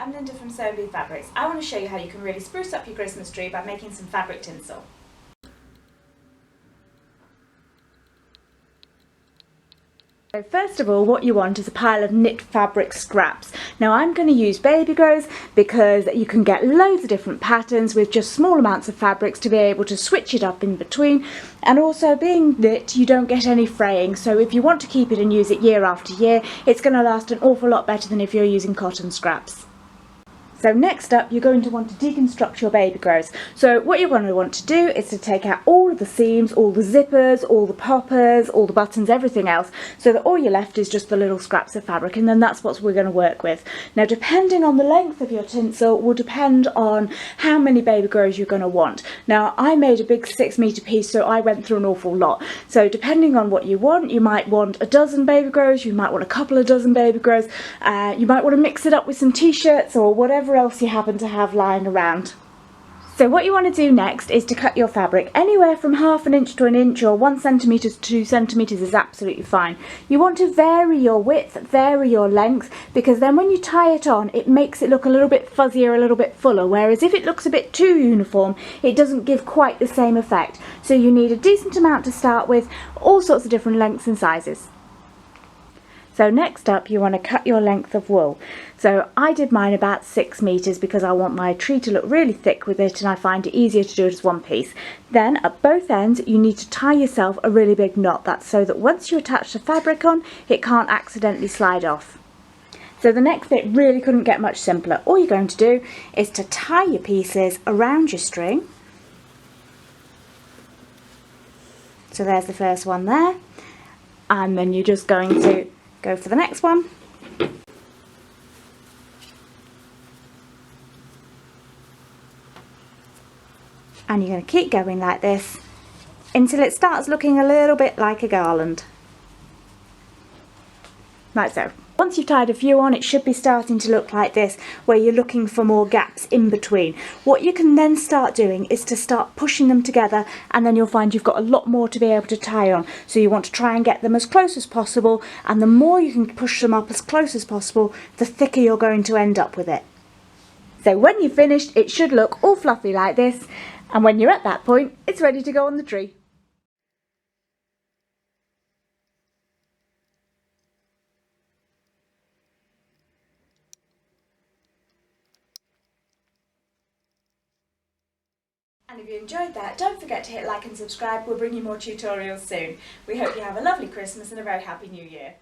I'm Linda from Sew and Bee Fabrics. I want to show you how you can really spruce up your Christmas tree by making some fabric tinsel. So first of all, what you want is a pile of knit fabric scraps. Now I'm going to use baby grows because you can get loads of different patterns with just small amounts of fabrics to be able to switch it up in between, and also being knit you don't get any fraying, so if you want to keep it and use it year after year, it's going to last an awful lot better than if you're using cotton scraps. So next up, you're going to want to deconstruct your baby grows. So what you're going to want to do is to take out all of the seams, all the zippers, all the poppers, all the buttons, everything else, so that all you're left is just the little scraps of fabric, and then that's what we're going to work with. Now depending on the length of your tinsel will depend on how many baby grows you're going to want. Now I made a big 6-metre piece, so I went through an awful lot. So depending on what you want, you might want a dozen baby grows, you might want a couple of dozen baby grows, you might want to mix it up with some t-shirts or whatever else you happen to have lying around. So what you want to do next is to cut your fabric. Anywhere from ½ an inch to an inch or 1 centimetre to 2 centimetres is absolutely fine. You want to vary your width, vary your length, because then when you tie it on it makes it look a little bit fuzzier, a little bit fuller, whereas if it looks a bit too uniform it doesn't give quite the same effect. So you need a decent amount to start with, all sorts of different lengths and sizes. So next up you want to cut your length of wool. So I did mine about 6 meters because I want my tree to look really thick with it and I find it easier to do it as one piece. Then at both ends you need to tie yourself a really big knot. That's so that once you attach the fabric on it can't accidentally slide off. So the next bit really couldn't get much simpler. All you're going to do is to tie your pieces around your string. So there's the first one there, and then you're just going to go for the next one. And you're going to keep going like this until it starts looking a little bit like a garland. Like so. Once you've tied a few on, it should be starting to look like this, where you're looking for more gaps in between. What you can then start doing is to start pushing them together, and then you'll find you've got a lot more to be able to tie on. So you want to try and get them as close as possible, and the more you can push them up as close as possible, the thicker you're going to end up with it. So when you've finished, it should look all fluffy like this, and when you're at that point, it's ready to go on the tree. And if you enjoyed that, don't forget to hit like and subscribe. We'll bring you more tutorials soon. We hope you have a lovely Christmas and a very happy New Year.